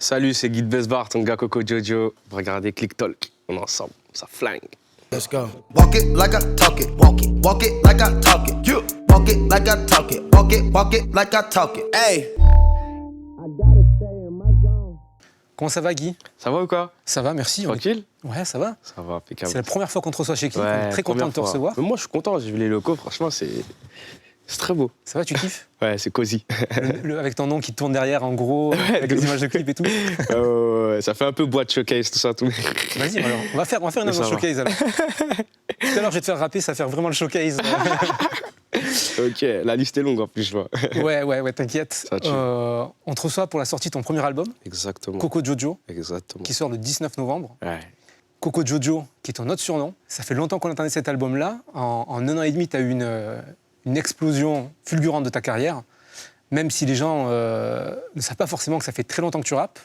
Salut, c'est Guy de Besbar, ton gars Coco Jojo. Regardez Click Talk, on est ensemble, ça flingue. Let's go. Walk it like I talk it, walk it like I talk it. You walk it like I talk it, walk it like I talk it. Hey. Comment ça va, Guy? Ça va ou quoi? Ça va, merci. Tranquille? Ouais, ça va. Ça va, impeccable. C'est la première fois qu'on te reçoit chez Click, Ouais, on est très content de te recevoir. Mais moi, je suis content, j'ai vu les locaux, franchement, c'est très beau. Ça va, tu kiffes? Ouais, c'est cosy. Avec ton nom qui tourne derrière, en gros, avec les images de clip et tout. Ouais, ça fait un peu boîte showcase, tout ça, tout. Vas-y, alors, on va faire une ambiance showcase, alors. Tout à l'heure, je vais te faire rapper, ça va faire vraiment le showcase. Ok, la liste est longue en plus, je vois. Ouais, t'inquiète. Ça tue. On te reçoit pour la sortie de ton premier album, Exactement. Coco Jojo, Exactement. qui sort le 19 novembre. Ouais. Coco Jojo, qui est ton autre surnom. Ça fait longtemps qu'on attendait cet album-là. En un an et demi, tu as eu une explosion fulgurante de ta carrière. Même si les gens ne savent pas forcément que ça fait très longtemps que tu rappes.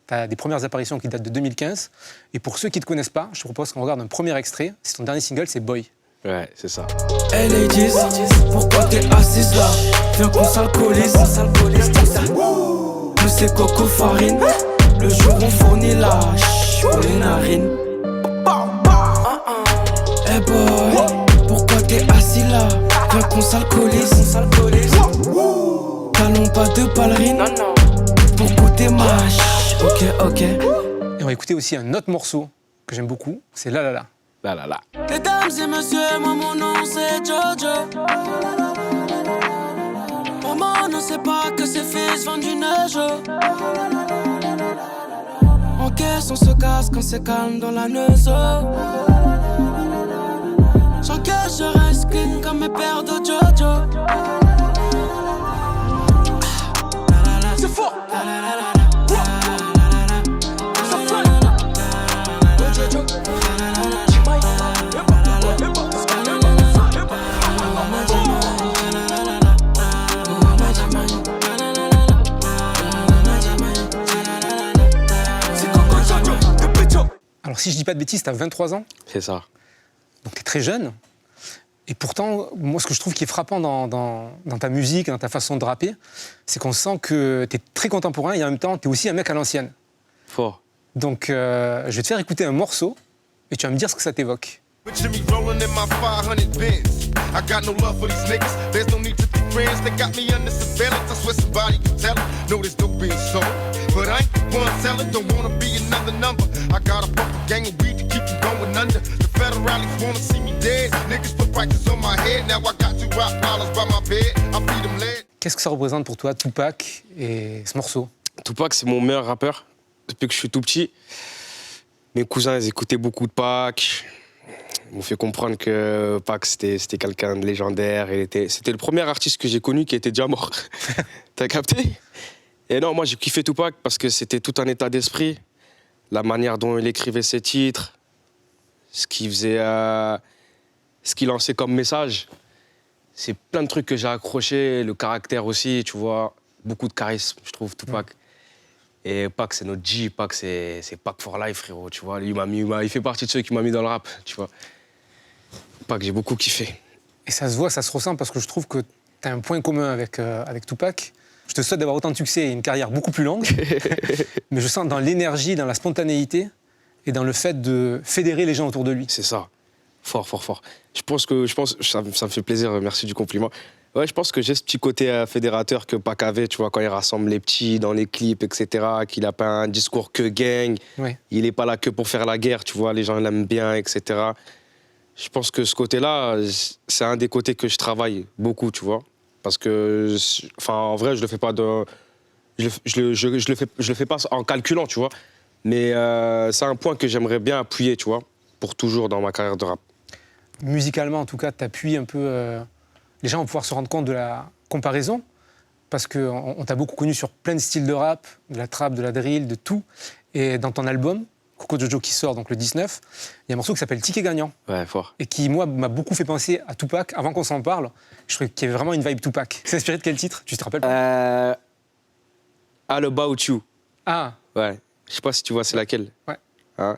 Tu as des premières apparitions qui datent de 2015. Et pour ceux qui ne te connaissent pas, je te propose qu'on regarde un premier extrait. C'est ton dernier single, c'est Boy. Ouais, c'est ça. Hey ladies, pourquoi t'es assise là? Viens qu'on s'alcoolise. Plus c'est coco farine. Le jour on fournit la pour les narines. Hey boy, pourquoi t'es assis là? Viens qu'on s'alcoolise. Talons pas de ballerine pour goûter ma ok. Et on va écouter aussi un autre morceau que j'aime beaucoup. C'est La La La. Là, là, là. Mesdames et messieurs, moi mon nom c'est Jojo. Maman ne sait pas que ses fils vendent du neige. En caisse on se casse quand c'est calme dans la neuse. J'encaisse, je reste clean comme mes pères de Jojo. C'est fort. Alors, si je dis pas de bêtises, tu as 23 ans, C'est ça. donc tu es très jeune. Et pourtant, moi, ce que je trouve qui est frappant dans ta musique, dans ta façon de rapper, c'est qu'on sent que tu es très contemporain et en même temps, tu es aussi un mec à l'ancienne. Fort. Donc, je vais te faire écouter un morceau et tu vas me dire ce que ça t'évoque. Picture me rolling in my 500 Benz. I got no love for these niggas. There's no need to be friends. They got me under surveillance. I swear somebody can tell it. No, there's no being sold. But I ain't the one selling. Don't wanna be another number. I got a fucking gang of weed to keep me going under. The federalists wanna see me dead. Niggas put prices on my head. Now I got 2 rock dollars by my bed. I feed them lead. Qu'est-ce que ça représente pour toi, Tupac, et ce morceau? Tupac, c'est mon meilleur rappeur depuis que je suis tout petit. Mes cousins, ils écoutaient beaucoup de Pac. Ils m'ont fait comprendre que Pac, c'était quelqu'un de légendaire. C'était le premier artiste que j'ai connu qui était déjà mort. T'as capté? Et non, moi, j'ai kiffé Tupac parce que c'était tout un état d'esprit. La manière dont il écrivait ses titres, ce qu'il faisait, ce qu'il lançait comme message. C'est plein de trucs que j'ai accrochés. Le caractère aussi, tu vois. Beaucoup de charisme, je trouve, Tupac. Et Pac, c'est notre G. Pac, c'est Pac for life, frérot, tu vois. Il fait partie de ceux qui m'ont mis dans le rap, tu vois. Pac, j'ai beaucoup kiffé. Et ça se voit, ça se ressent, parce que je trouve que tu as un point commun avec Tupac. Je te souhaite d'avoir autant de succès et une carrière beaucoup plus longue. Mais je sens dans l'énergie, dans la spontanéité et dans le fait de fédérer les gens autour de lui. C'est ça. Fort. Je pense, ça me fait plaisir, merci du compliment. Ouais, je pense que j'ai ce petit côté fédérateur que Pac avait, tu vois, quand il rassemble les petits dans les clips, etc., qu'il n'a pas un discours que gang, Ouais. il n'est pas là que pour faire la guerre, tu vois, les gens l'aiment bien, etc. Je pense que ce côté-là, c'est un des côtés que je travaille beaucoup, tu vois, parce que, en vrai, je le fais pas je le fais pas en calculant, tu vois, mais c'est un point que j'aimerais bien appuyer, tu vois, pour toujours dans ma carrière de rap. Musicalement, en tout cas, tu appuies un peu... Les gens vont pouvoir se rendre compte de la comparaison, parce qu'on t'a beaucoup connu sur plein de styles de rap, de la trap, de la drill, de tout. Et dans ton album, Coco Jojo, qui sort donc le 19, il y a un morceau qui s'appelle Ticket Gagnant. Ouais, fort. Et qui, moi, m'a beaucoup fait penser à Tupac, avant qu'on s'en parle. Je trouvais qu'il y avait vraiment une vibe Tupac. C'est inspiré de quel titre? Tu te rappelles pas? All About You. Ah, Ouais. Je sais pas si tu vois c'est laquelle. ouais. Hein?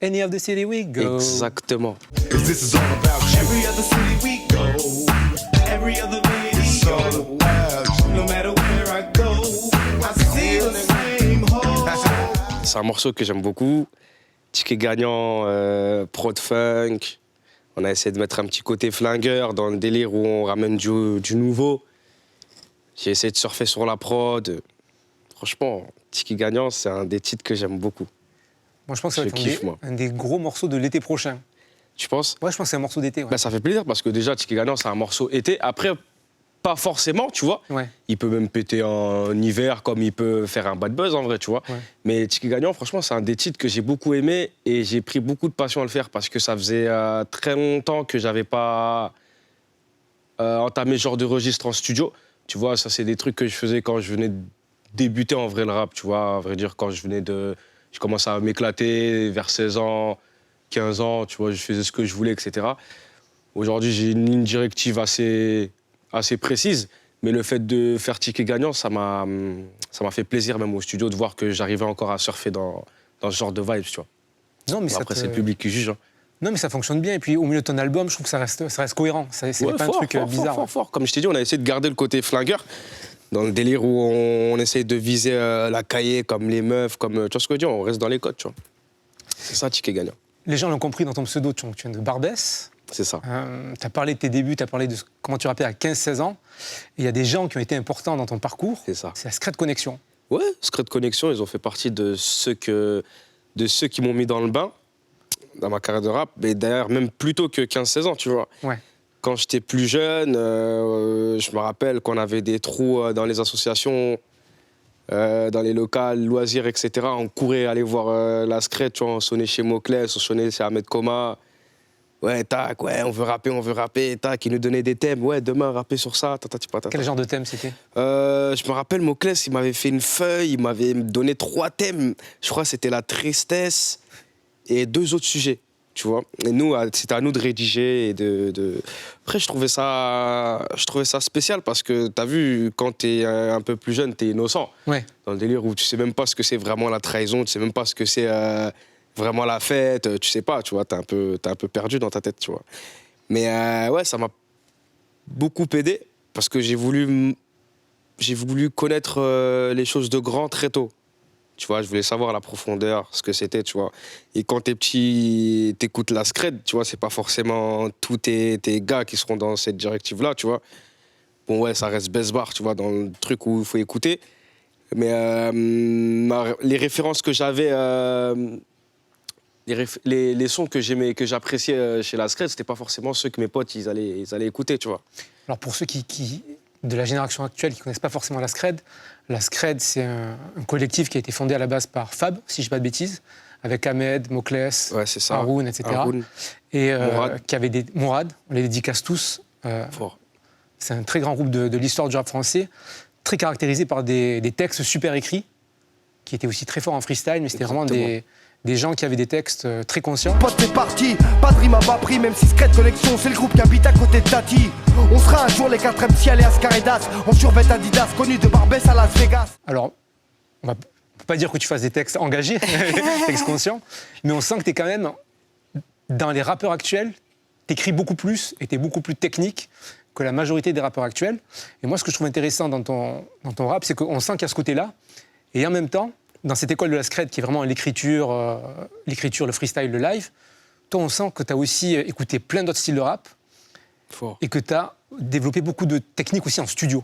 Any of the city we go. Exactement. This is all about you. Every other city we go, every other video, no matter where I go, I see the same hole. c'est un morceau que j'aime beaucoup. Ticket gagnant, prod funk. On a essayé de mettre un petit côté flingueur dans le délire où on ramène du nouveau. J'ai essayé de surfer sur la prod. Franchement, Ticket gagnant, c'est un des titres que j'aime beaucoup. Moi, je pense que ça va Je être kiffe, moi. un des gros morceaux de l'été prochain. Tu penses? Ouais, je pense que c'est un morceau d'été. Ouais. Bah, ça fait plaisir parce que déjà, Ticket gagnant, c'est un morceau été. Après, pas forcément, tu vois. Ouais. Il peut même péter en hiver comme il peut faire un bad buzz en vrai, tu vois. Ouais. Mais Ticket gagnant, franchement, c'est un des titres que j'ai beaucoup aimé et j'ai pris beaucoup de passion à le faire parce que ça faisait très longtemps que j'avais pas entamé ce genre de registre en studio. Tu vois, ça, c'est des trucs que je faisais quand je venais de débuter en vrai le rap, tu vois. À vrai dire, quand je commençais à m'éclater vers 16 ans, 15 ans, tu vois, je faisais ce que je voulais, etc. Aujourd'hui, j'ai une ligne directive assez précise, mais le fait de faire Ticket gagnant, ça m'a fait plaisir même au studio de voir que j'arrivais encore à surfer dans ce genre de vibes, tu vois. Non, mais Après, c'est le public qui juge. Hein. Non, mais ça fonctionne bien. Et puis, au milieu de ton album, je trouve que ça reste cohérent. C'est Ouais, pas un truc bizarre. Fort. Comme je t'ai dit, on a essayé de garder le côté flingueur dans le délire où on essaye de viser la cahier comme les meufs, comme tu vois ce que je veux dire, on reste dans les codes, tu vois. C'est ça, Ticket gagnant. Les gens l'ont compris dans ton pseudo, tu viens de Barbès. C'est ça. Tu as parlé de tes débuts, tu as parlé de comment tu rappais à 15-16 ans. Et il y a des gens qui ont été importants dans ton parcours. C'est ça. C'est la Secret Connection. Ouais, Secret Connection, ils ont fait partie de ceux qui m'ont mis dans le bain, dans ma carrière de rap. Et d'ailleurs, même plus tôt que 15-16 ans, tu vois. Ouais. Quand j'étais plus jeune, je me rappelle qu'on avait des trous dans les associations, dans les locales, loisirs, etc. On courait aller voir la Secret, tu vois, on sonnait chez Moclès, on sonnait chez Ahmed Koma. Ouais, tac, ouais, on veut rapper, tac, il nous donnait des thèmes, ouais, demain, rapper sur ça, tatati patata. Quel genre de thème c'était? Je me rappelle, Moclès, il m'avait fait une feuille, il m'avait donné 3 thèmes. Je crois que c'était la tristesse et 2 autres sujets, tu vois. Et nous, c'était à nous de rédiger et de... Après, je trouvais ça spécial parce que, t'as vu, quand t'es un peu plus jeune, t'es innocent. Ouais. Dans le délire où tu sais même pas ce que c'est vraiment la trahison, tu sais même pas ce que c'est... vraiment la fête, tu sais pas, tu vois, t'es un peu perdu dans ta tête, tu vois. Mais ouais, ça m'a beaucoup aidé parce que j'ai voulu connaître les choses de grand très tôt. Tu vois, je voulais savoir la profondeur, ce que c'était, tu vois. Et quand t'es petit, t'écoutes la Scred, tu vois, c'est pas forcément tous tes gars qui seront dans cette directive-là, tu vois. Bon, ouais, ça reste best bar, tu vois, dans le truc où il faut écouter. Mais les références que j'avais... Les sons que j'aimais, que j'appréciais chez la Scred, c'était pas forcément ceux que mes potes ils allaient écouter, tu vois. Alors pour ceux qui de la génération actuelle qui connaissent pas forcément la Scred c'est un collectif qui a été fondé à la base par Fab, si je dis pas de bêtises, avec Ahmed, Moclès, Ouais, c'est ça. Haroun, etc. Haroun. Et Mourad. qui avait Mourad, on les dédicace tous. Fort. C'est un très grand groupe de l'histoire du rap français, très caractérisé par des textes super écrits, qui étaient aussi très forts en freestyle, mais c'était vraiment des gens qui avaient des textes très conscients. Pote, c'est parti, pas de rime à bas prix, même si Secret Connection, c'est le groupe qui habite à côté de Tati. On sera un jour les 4 MC alias Caridas, en survêt Adidas, connu de Barbès à Las Vegas. Alors, on ne peut pas dire que tu fasses des textes engagés, textes conscients, mais on sent que tu es quand même, dans les rappeurs actuels, tu écris beaucoup plus et tu es beaucoup plus technique que la majorité des rappeurs actuels. Et moi, ce que je trouve intéressant dans ton rap, c'est qu'on sent qu'il y a ce côté-là, et en même temps, dans cette école de la Scred, qui est vraiment l'écriture, le freestyle, le live, toi, on sent que tu as aussi écouté plein d'autres styles de rap. Fort. Et que tu as développé beaucoup de techniques aussi en studio.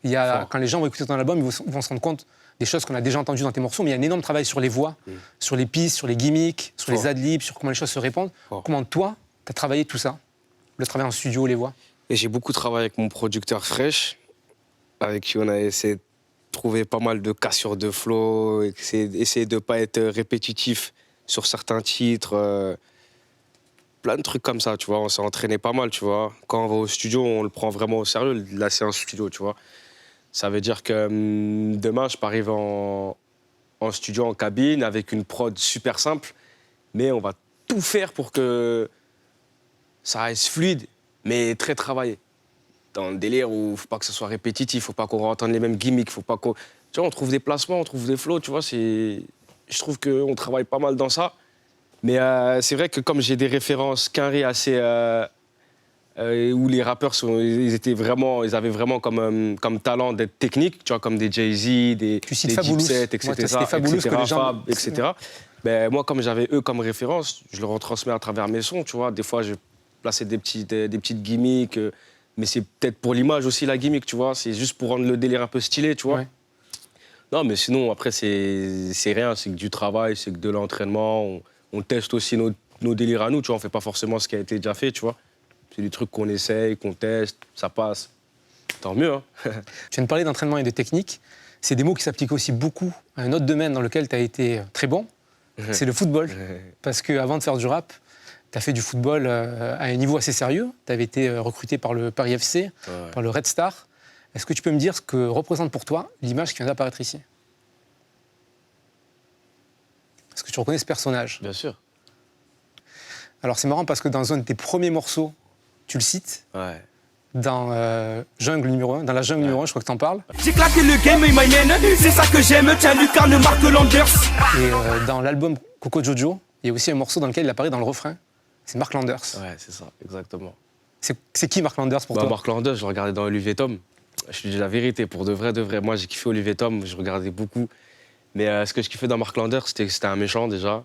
Quand les gens vont écouter ton album, ils vont se rendre compte des choses qu'on a déjà entendues dans tes morceaux, mais il y a un énorme travail sur les voix, sur les pistes, sur les gimmicks, sur les adlibs, sur comment les choses se répondent. Comment toi, tu as travaillé tout ça? Le travail en studio, les voix? Et j'ai beaucoup travaillé avec mon producteur Fresh, avec qui on a essayé de trouver pas mal de cassures de flow, essayer de ne pas être répétitif sur certains titres. Plein de trucs comme ça, tu vois. On s'est entraîné pas mal, tu vois. Quand on va au studio, on le prend vraiment au sérieux, la séance studio, tu vois. Ça veut dire que demain, je peux arriver en studio, en cabine, avec une prod super simple, mais on va tout faire pour que ça reste fluide, mais très travaillé. Dans le délire où il ne faut pas que ça soit répétitif, il ne faut pas qu'on entende les mêmes gimmicks, faut pas qu'on... Tu vois, on trouve des placements, on trouve des flows, tu vois. Je trouve qu'on travaille pas mal dans ça. Mais c'est vrai que comme j'ai des références Quinry assez où les rappeurs, ils avaient vraiment comme talent d'être techniques, tu vois, comme des Jay-Z, des Fabulous. Dipset, etc. Moi, c'était Fabulous que les gens... Fab, etc. Ben, moi, comme j'avais eux comme référence, je le retransmets à travers mes sons, tu vois. Des fois, je plaçais des petites gimmicks, mais c'est peut-être pour l'image aussi, la gimmick, tu vois. C'est juste pour rendre le délire un peu stylé, tu vois. Ouais. Non, mais sinon, après, c'est rien, c'est que du travail, c'est que de l'entraînement. On teste aussi nos délires à nous, tu vois. On fait pas forcément ce qui a été déjà fait, tu vois. C'est des trucs qu'on essaye, qu'on teste, ça passe. Tant mieux, hein. Tu viens de parler d'entraînement et de technique. C'est des mots qui s'appliquent aussi beaucoup à un autre domaine dans lequel tu as été très bon. C'est le football. Parce qu'avant de faire du rap, tu as fait du football à un niveau assez sérieux. Tu avais été recruté par le Paris FC, par le Red Star. Est-ce que tu peux me dire ce que représente pour toi l'image qui vient d'apparaître ici? Est-ce que tu reconnais ce personnage? Bien sûr. Alors c'est marrant parce que dans un de tes premiers morceaux, tu le cites, Ouais. dans Jungle numéro 1, dans la Jungle numéro 1, je crois que tu en parles. J'ai claqué le game et my man, c'est ça que j'aime. Tiens, Lucarne, Marc Landers. Et dans l'album Coco Jojo, il y a aussi un morceau dans lequel il apparaît dans le refrain. C'est Mark Landers. Ouais, c'est ça, exactement. C'est qui Mark Landers pour toi? Mark Landers, je le regardais dans Olivier Tom. Je te dis la vérité, pour de vrai. Moi, j'ai kiffé Olivier Tom, je regardais beaucoup. Mais ce que je kiffais dans Mark Landers, c'était que c'était un méchant déjà.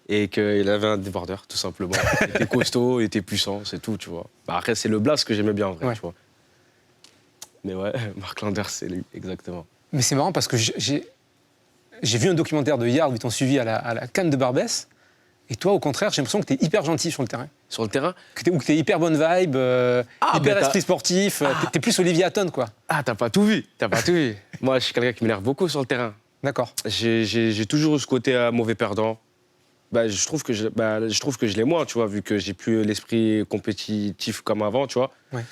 Et qu'il avait un débardeur, tout simplement. Il était costaud, il était puissant, c'est tout, tu vois. Bah, après, c'est le blast que j'aimais bien, en vrai, tu vois. Mais ouais, Mark Landers, c'est lui, exactement. Mais c'est marrant parce que j'ai vu un documentaire de Yard où ils t'ont suivi à la canne de Barbès. Et toi, au contraire, j'ai l'impression que t'es hyper gentil sur le terrain. Sur le terrain? Ou que t'es hyper bonne vibe, hyper esprit sportif. T'es plus Olivier Hatton, quoi. Ah, t'as pas tout vu, Moi, je suis quelqu'un qui m'énerve beaucoup sur le terrain. D'accord. J'ai toujours eu ce côté mauvais perdant. Bah, je trouve que je l'ai moins, tu vois, vu que j'ai plus l'esprit compétitif comme avant, tu vois. Ouais.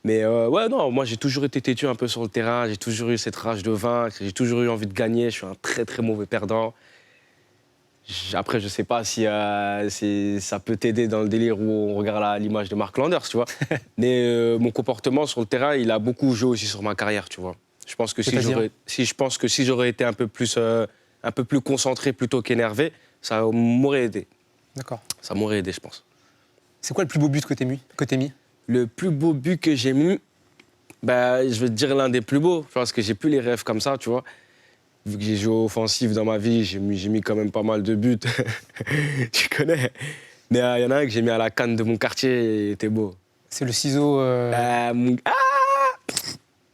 Mais ouais, non, moi, j'ai toujours été têtu un peu sur le terrain. J'ai toujours eu cette rage de vaincre. J'ai toujours eu envie de gagner. Je suis un très, très mauvais perdant. Après, je sais pas si ça peut t'aider dans le délire où on regarde l'image de Mark Landers, tu vois. Mais mon comportement sur le terrain, il a beaucoup joué aussi sur ma carrière, tu vois. Je pense que si j'aurais été un peu plus concentré plutôt qu'énervé, ça m'aurait aidé. D'accord. Ça m'aurait aidé, je pense. C'est quoi le plus beau but que t'es mis? Le plus beau but que j'ai mis, bah, je vais te dire l'un des plus beaux, parce que j'ai plus les rêves comme ça, tu vois. Vu que j'ai joué offensif dans ma vie, j'ai mis quand même pas mal de buts. Tu connais. Mais il y en a un que j'ai mis à la canne de mon quartier, et t'es beau. C'est le ciseau...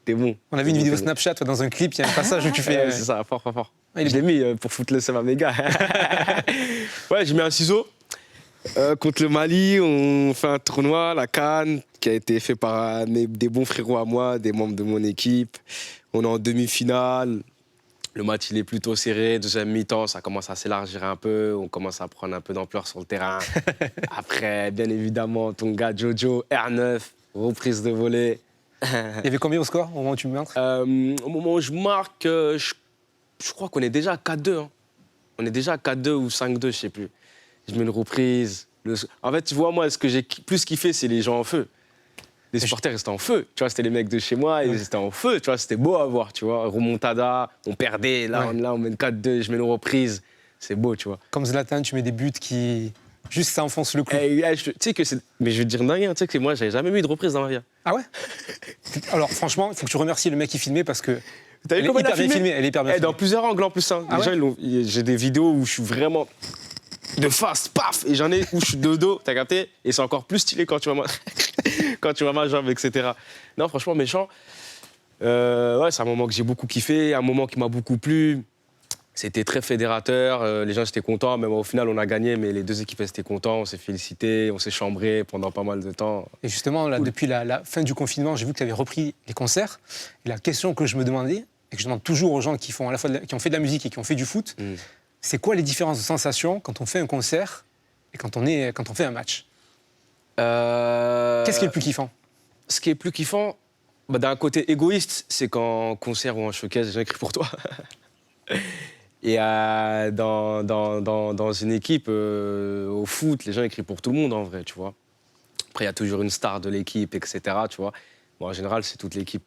T'es bon. On a vu une vidéo Snapchat, toi, dans un clip, il y a un passage où tu fais... C'est ça, fort. Il est Je l'ai mis pour foutre le seum à mes gars. Ouais, j'ai mis un ciseau. Contre le Mali, on fait un tournoi, la CAN, qui a été fait par des bons frérots à moi, des membres de mon équipe. On est en demi-finale. Le match, il est plutôt serré. Deuxième mi-temps, ça commence à s'élargir un peu. On commence à prendre un peu d'ampleur sur le terrain. Après, bien évidemment, ton gars Jojo, R9, reprise de volée. Il y avait combien au score au moment où tu me marques? Au moment où je marque, je crois qu'on est déjà à 4-2. Hein. On est déjà à 4-2 ou 5-2, je sais plus. Je mets une reprise. En fait, tu vois, moi, ce que j'ai plus kiffé, c'est les gens en feu. Les supporters, ils étaient en feu. Tu vois, c'était les mecs de chez moi, ils étaient en feu. Tu vois, c'était beau à voir, tu vois. Remontada, on perdait, là, on mène 4-2, je mets une reprise. C'est beau, tu vois. Comme Zlatan, tu mets des buts qui... Juste, ça enfonce le clou. Tu sais que c'est... Mais je vais te dire rien, tu sais que moi, j'avais jamais mis de reprise dans ma vie. Ah ouais? Alors, franchement, il faut que tu remercies le mec qui filmait parce que... T'as vu comment il a filmé? Elle est hyper bien filmée. Dans plusieurs angles en plus. Hein. Ah j'ai des vidéos où je suis vraiment de face, paf, et j'en ai où je suis de dos, t'as capté? Et c'est encore plus stylé quand tu vois ma jambe, etc. Non, franchement, méchant. Ouais, c'est un moment que j'ai beaucoup kiffé, un moment qui m'a beaucoup plu. C'était très fédérateur, les gens étaient contents, même au final on a gagné, mais les deux équipes étaient contents, on s'est félicités, on s'est chambrés pendant pas mal de temps. Et justement, là, depuis la fin du confinement, j'ai vu que tu avais repris les concerts. Et la question que je me demandais, et que je demande toujours aux gens qui font à la fois qui ont fait de la musique et qui ont fait du foot, c'est quoi les différences de sensations quand on fait un concert et quand on fait un match? Qu'est-ce qui est le plus kiffant? Ce qui est plus kiffant, bah, d'un côté égoïste, c'est qu'en concert ou en showcase, les gens écrivent pour toi. Et dans une équipe, au foot, les gens écrivent pour tout le monde, en vrai, tu vois. Après, il y a toujours une star de l'équipe, etc., tu vois. Bon, en général, c'est toute l'équipe.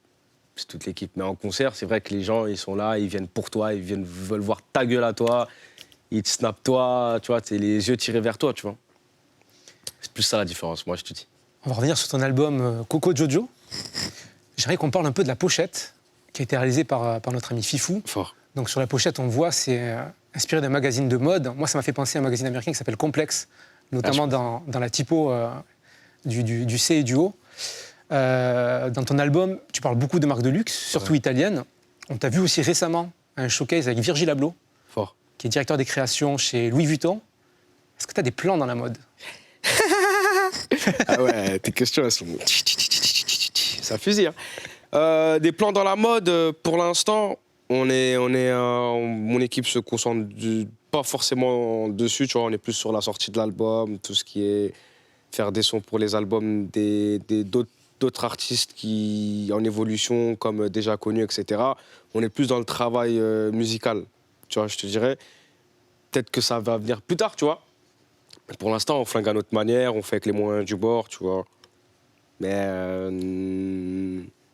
Mais en concert, c'est vrai que les gens, ils sont là, ils viennent pour toi, veulent voir ta gueule à toi, ils te snappent toi, tu vois, t'es les yeux tirés vers toi, tu vois. C'est plus ça la différence, moi, je te dis. On va revenir sur ton album Coco Jojo. J'aimerais qu'on parle un peu de la pochette qui a été réalisée par notre ami Fifou. Fort. Donc sur la pochette, on voit, c'est inspiré d'un magazine de mode. Moi, ça m'a fait penser à un magazine américain qui s'appelle Complex, notamment dans la typo du C et du O. Dans ton album, tu parles beaucoup de marques de luxe, surtout italiennes. On t'a vu aussi récemment à un showcase avec Virgil Abloh, Fort. qui est directeur des créations chez Louis Vuitton. Est-ce que tu as des plans dans la mode? Ah ouais, tes questions, elles sont... Ça fusille. Des plans dans la mode, pour l'instant, mon équipe se concentre pas forcément dessus, tu vois, on est plus sur la sortie de l'album, tout ce qui est faire des sons pour les albums d'autres artistes qui en évolution, comme déjà connus, etc. On est plus dans le travail musical, tu vois, je te dirais. Peut-être que ça va venir plus tard, tu vois. Mais pour l'instant, on flingue à notre manière, on fait avec les moyens du bord, tu vois. Mais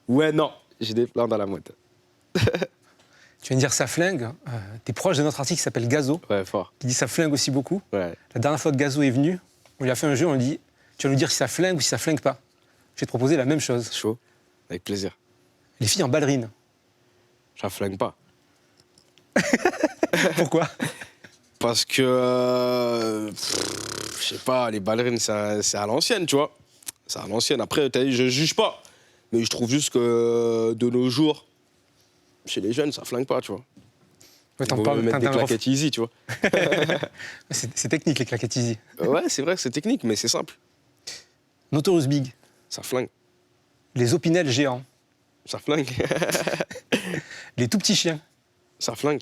ouais, non, j'ai des plans dans la mode. Tu viens de dire ça flingue. T'es proche de notre artiste qui s'appelle Gazo, Ouais, fort. qui dit ça flingue aussi beaucoup. Ouais. La dernière fois que Gazo est venu, on lui a fait un jeu, on lui dit tu vas nous dire si ça flingue ou si ça flingue pas. Je vais te proposer la même chose. Chaud, avec plaisir. Les filles en ballerine. Ça flingue pas. Pourquoi? Parce que, je sais pas, les ballerines, c'est à l'ancienne, tu vois. C'est à l'ancienne. Après, t'as dit, je juge pas. Mais je trouve juste que de nos jours, chez les jeunes, ça flingue pas, tu vois. Ouais, On peut mettre des claquettes easy, tu vois. C'est technique, les claquettes easy. Ouais, c'est vrai que c'est technique, mais c'est simple. Notorious Big. Ça flingue. Les opinels géants. Ça flingue. Les tout petits chiens. Ça flingue.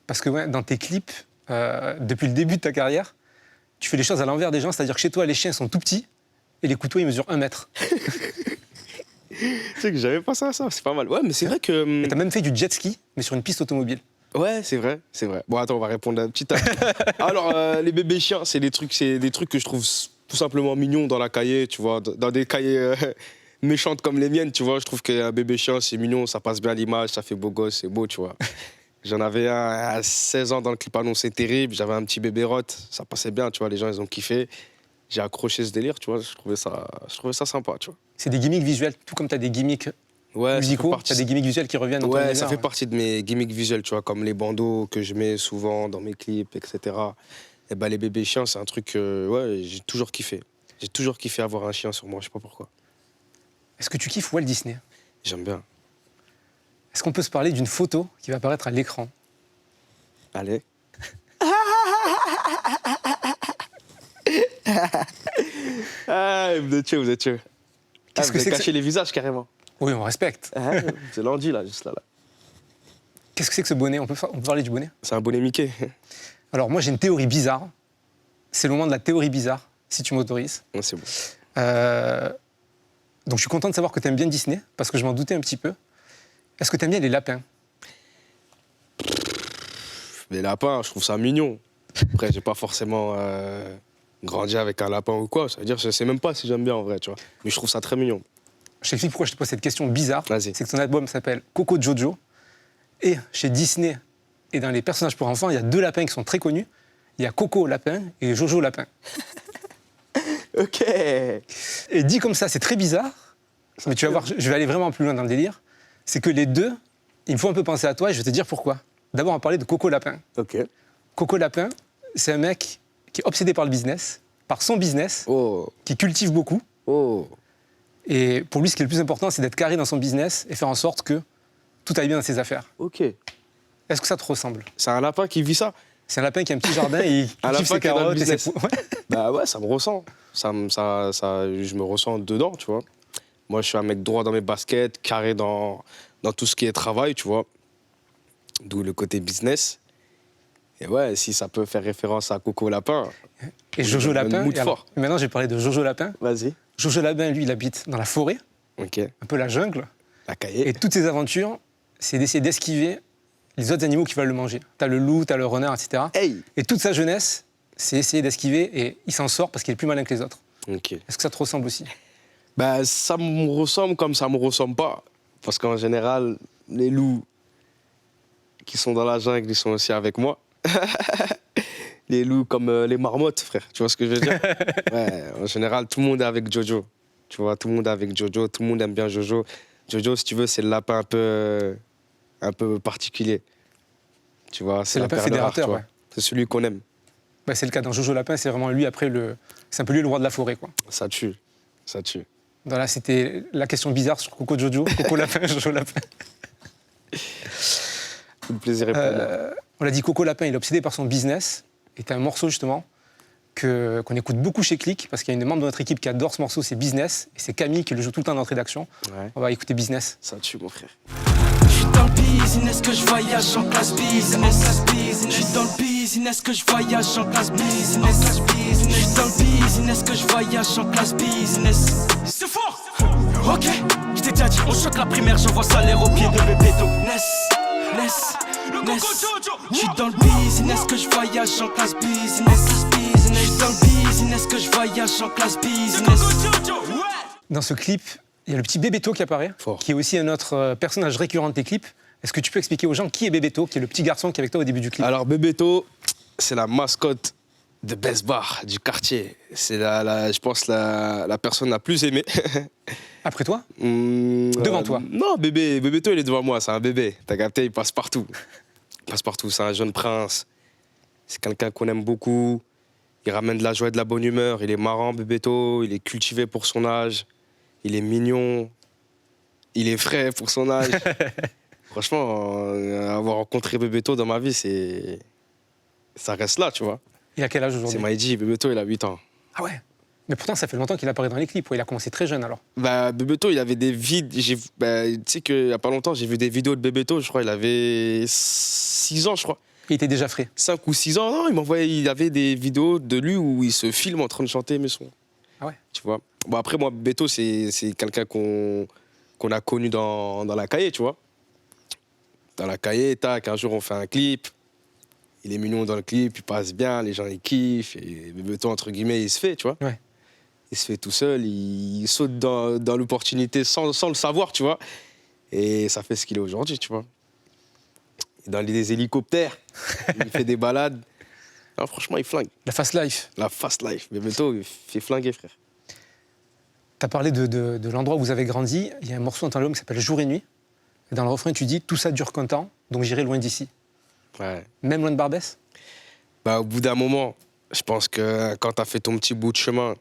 Parce que ouais, dans tes clips, depuis le début de ta carrière, tu fais les choses à l'envers des gens, c'est-à-dire que chez toi, les chiens sont tout petits et les couteaux, ils mesurent 1 mètre. Tu sais que j'avais pensé à ça, c'est pas mal. Ouais, mais c'est vrai que... Et t'as même fait du jet ski, mais sur une piste automobile. Ouais, c'est vrai, c'est vrai. Bon, attends, on va répondre à un petit tas. Alors, les bébés chiens, c'est des trucs que je trouve tout simplement mignons dans la cahier, tu vois, dans des cahiers méchantes comme les miennes, tu vois. Je trouve qu'un bébé chien, c'est mignon, ça passe bien à l'image, ça fait beau gosse, c'est beau, tu vois. J'en avais un à 16 ans dans le clip annoncé terrible, j'avais un petit bébé rot, ça passait bien, tu vois, les gens, ils ont kiffé. J'ai accroché ce délire, tu vois, je trouvais ça sympa, tu vois. C'est des gimmicks visuels, tout comme t'as des gimmicks Ouais, musicaux, t'as des gimmicks visuels qui reviennent dans ton Ouais, délire, ça fait partie de mes gimmicks visuels, tu vois, comme les bandeaux que je mets souvent dans mes clips, etc. Et ben les bébés chiens, c'est un truc ouais, j'ai toujours kiffé. J'ai toujours kiffé avoir un chien sur moi, je sais pas pourquoi. Est-ce que tu kiffes Walt Disney? J'aime bien. Est-ce qu'on peut se parler d'une photo qui va apparaître à l'écran? Allez. Ah, vous êtes chaud, vous êtes chaud. Qu'est-ce Vous que avez c'est que caché les visages, carrément. Oui, on respecte. Ah, c'est lundi, là, juste là. Qu'est-ce que c'est que ce bonnet? On peut parler du bonnet? C'est un bonnet Mickey. Alors moi, j'ai une théorie bizarre. C'est le moment de la théorie bizarre, si tu m'autorises. Ouais, c'est bon. Donc je suis content de savoir que tu aimes bien Disney, parce que je m'en doutais un petit peu. Est-ce que tu aimes bien les lapins? Les lapins, je trouve ça mignon. Après, j'ai pas forcément grandi avec un lapin ou quoi. Ça veut dire, je sais même pas si j'aime bien en vrai, tu vois. Mais je trouve ça très mignon. Je t'explique pourquoi je te pose cette question bizarre. Vas-y. C'est que ton album s'appelle Coco Jojo. Et chez Disney et dans les personnages pour enfants, il y a 2 lapins qui sont très connus. Il y a Coco lapin et Jojo lapin. Ok. Et dit comme ça, c'est très bizarre. Mais tu vas voir, je vais aller vraiment plus loin dans le délire. C'est que les 2, il me faut un peu penser à toi et je vais te dire pourquoi. D'abord, on va parler de Coco lapin. Ok. Coco lapin, c'est un mec qui est obsédé par le business, par son business, Oh. qui cultive beaucoup. Oh. Et pour lui, ce qui est le plus important, c'est d'être carré dans son business et faire en sorte que tout aille bien dans ses affaires. Ok. Est-ce que ça te ressemble? C'est un lapin qui vit ça. C'est un lapin qui a un petit jardin et il Un kiffe lapin ses qui est dans le carottes et ses business. Ouais. Bah ouais, ça me ressent. Je me ressens dedans, tu vois. Moi, je suis un mec droit dans mes baskets, carré dans tout ce qui est travail, tu vois. D'où le côté business. Et ouais, si ça peut faire référence à Coco Lapin. Et Jojo Un Lapin. mood Et alors, fort. maintenant, je vais parler de Jojo Lapin. Vas-y. Jojo Lapin, lui, il habite dans la forêt, Ok. un peu la jungle. La cahier. Et toutes ses aventures, c'est d'essayer d'esquiver les autres animaux qui veulent le manger. T'as le loup, t'as le renard, etc. Hey. Et toute sa jeunesse, c'est essayer d'esquiver et il s'en sort parce qu'il est plus malin que les autres. Ok. Est-ce que ça te ressemble aussi? Bah, ça me ressemble comme ça me ressemble pas. Parce qu'en général, les loups qui sont dans la jungle, ils sont aussi avec moi. Les loups comme les marmottes, frère. Tu vois ce que je veux dire? Ouais, en général, tout le monde est avec Jojo. Tu vois, tout le monde est avec Jojo, tout le monde aime bien Jojo. Jojo, si tu veux, c'est le lapin un peu particulier. Tu vois, C'est le lapin perle rare, fédérateur, tu vois. ouais. C'est celui qu'on aime. Bah, c'est le cas dans Jojo Lapin, c'est vraiment lui après c'est un peu lui le roi de la forêt, quoi. Ça tue, ça tue. Donc là, c'était la question bizarre sur Coco Jojo, Coco Lapin, Jojo Lapin. Tout le plaisir est pour moi. On l'a dit, Coco Lapin, il est obsédé par son business. Et t'as un morceau justement qu'on écoute beaucoup chez Click, parce qu'il y a une membre de notre équipe qui adore ce morceau, c'est Business. Et c'est Camille qui le joue tout le temps dans notre rédaction. Ouais. On va écouter Business. Ça tue, mon frère. Je suis dans le business que je voyage en classe business. Je suis dans le business que je voyage en classe business. Je suis dans le business que je voyage en classe business. C'est fort. Ok, je t'ai déjà dit, on choque la primaire, j'envoie salaire au pied de Bébéto. Ness. Je suis dans le business que je voyage en classe business. Je suis dans le business que je voyage en classe business. Dans ce clip, il y a le petit Bébéto qui apparaît, Fort. qui est aussi un autre personnage récurrent de tes clips. Est-ce que tu peux expliquer aux gens qui est Bébéto, qui est le petit garçon qui est avec toi au début du clip? Alors, Bébéto, c'est la mascotte de Best Bar du quartier. C'est je pense la personne la plus aimée. Après toi? Devant toi? Non, Bébéto, il est devant moi, c'est un bébé. T'as capté, il passe partout. Il passe partout, c'est un jeune prince. C'est quelqu'un qu'on aime beaucoup. Il ramène de la joie et de la bonne humeur. Il est marrant, Bébéto. Il est cultivé pour son âge. Il est mignon. Il est frais pour son âge. Franchement, avoir rencontré Bébéto dans ma vie, ça reste là, tu vois. Il a quel âge C'est aujourd'hui? Maïdi, Bébéto, il a 8 ans. Ah ouais. Mais pourtant, ça fait longtemps qu'il apparaît dans les clips. Ouais, il a commencé très jeune alors. Bah, Bébéto, il avait des vidéos. Tu sais qu'il n'y a pas longtemps, j'ai vu des vidéos de Bébéto, je crois, il avait 6 ans, je crois. Il était déjà frais. 5 ou 6 ans, non, il avait des vidéos de lui où il se filme en train de chanter mes sons. Ah ouais. Tu vois. Bon, après, moi, Bébéto, c'est quelqu'un qu'on a connu dans la cahier, tu vois. Dans la cahier, tac, un jour, on fait un clip. Il est mignon dans le clip, il passe bien, les gens, ils kiffent. Et Bébéto, entre guillemets, il se fait, tu vois. Ouais. Il se fait tout seul, il saute dans l'opportunité sans le savoir, tu vois. Et ça fait ce qu'il est aujourd'hui, tu vois. Dans les hélicoptères, il fait des balades. Non, franchement, il flingue. La fast life. La fast life. Bébéto, il fait flinguer, frère. Tu as parlé de l'endroit où vous avez grandi. Il y a un morceau dans ton album qui s'appelle Jour et Nuit. Et dans le refrain, tu dis « Tout ça dure qu'un temps, donc j'irai loin d'ici Ouais. ». Même loin de Barbès? Bah, au bout d'un moment, je pense que quand t'as fait ton petit bout de chemin,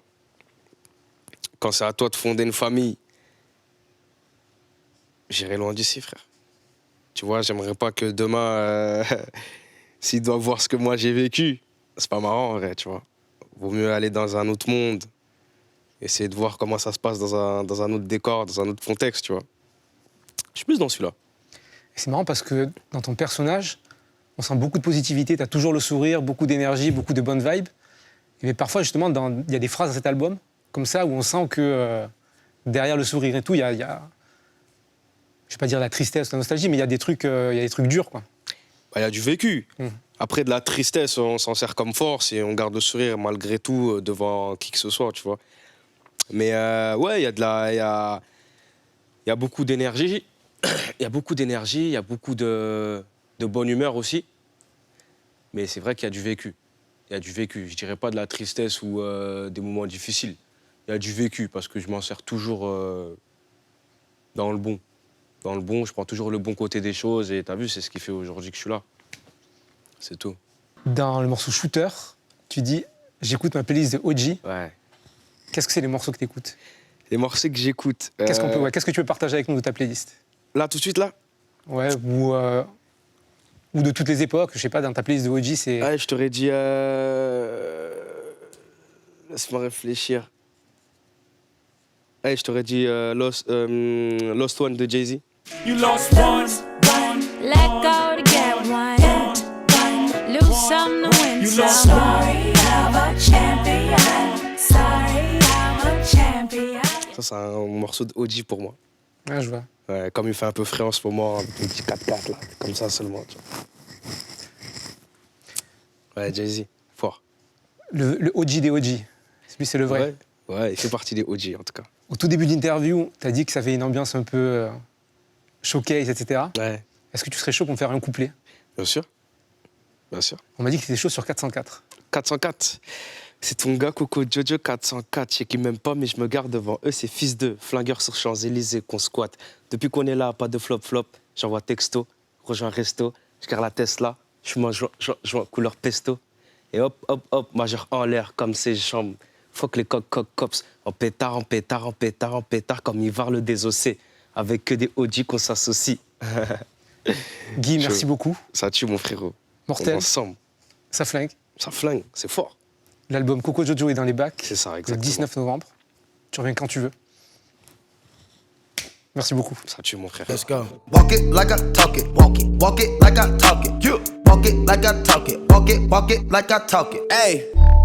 quand c'est à toi de fonder une famille, j'irai loin d'ici, frère. Tu vois, j'aimerais pas que demain, s'ils doivent voir ce que moi j'ai vécu, c'est pas marrant, en vrai, tu vois. Vaut mieux aller dans un autre monde, essayer de voir comment ça se passe dans un autre décor, dans un autre contexte, tu vois. Je suis plus dans celui-là. Et c'est marrant parce que dans ton personnage, on sent beaucoup de positivité. Tu as toujours le sourire, beaucoup d'énergie, beaucoup de bonnes vibes. Mais parfois, justement, il y a des phrases dans cet album, comme ça, où on sent que derrière le sourire et tout, il y a je vais pas dire la tristesse, la nostalgie, mais il y a des trucs durs, quoi. Bah, y a du vécu. Après, de la tristesse, on s'en sert comme force et on garde le sourire malgré tout devant qui que ce soit, tu vois. Mais ouais, il y a beaucoup d'énergie. Il y a beaucoup d'énergie, il y a beaucoup de bonne humeur aussi. Mais c'est vrai qu'il y a du vécu. Il y a du vécu. Je dirais pas de la tristesse ou des moments difficiles. Il y a du vécu parce que je m'en sers toujours dans le bon. Dans le bon, je prends toujours le bon côté des choses et t'as vu, c'est ce qui fait aujourd'hui que je suis là. C'est tout. Dans le morceau Shooter, tu dis « J'écoute ma playlist de OG Ouais. ». Qu'est-ce que c'est les morceaux que tu écoutes? Les morceaux que j'écoute. Qu'est-ce que tu peux partager avec nous de ta playlist? Là, tout de suite, là? Ouais, ou de toutes les époques, je sais pas, dans ta playlist de OG, c'est... Ouais, je t'aurais dit... Laisse-moi réfléchir. Ouais, je t'aurais dit Lost One de Jay-Z. You lost one. Let go to get one. Lose some to win You some. lost Story of a champion. Story of a champion. Ça, c'est un morceau de OG pour moi. Ouais, je vois. Ouais, comme il fait un peu frais en ce moment, avec le petit 4x4, là. Comme ça seulement, tu vois. Ouais, Jay-Z, fort. Le OG des OG. Lui, c'est le vrai. Ouais, il fait partie des OG, en tout cas. Au tout début de l'interview, tu as dit que ça avait une ambiance un peu showcase, etc. Ouais, Est-ce que tu serais chaud pour me faire un couplet? bien sûr. Bien sûr. On m'a dit que c'était chaud sur 404. 404. C'est ton gars Coco Jojo 404, je sais qu'ils m'aiment pas mais je me garde devant eux, c'est fils d'eux, flingueurs sur Champs-Élysées qu'on squatte. Depuis qu'on est là, pas de flop-flop, j'envoie texto, rejoins resto, je garde la Tesla, je fume un joint couleur pesto. Et hop, hop, hop, majeur en l'air comme ses jambes. Fuck les cops, en pétard, en pétard, en pétard, en pétard, comme Ivar le désossé, avec que des OG qu'on s'associe. Guy, merci beaucoup. Ça tue mon frérot. Mortel. On est ensemble. Ça flingue. Ça flingue, c'est fort. L'album Coco Jojo est dans les bacs. C'est ça, Le exactement. 19 novembre. Tu reviens quand tu veux. Merci beaucoup. Ça tue mon frère. Let's go. Walk it like I talk it. Walk it. Walk it like I talk it. You. Walk it like I talk it. Walk it like I talk it. Hey.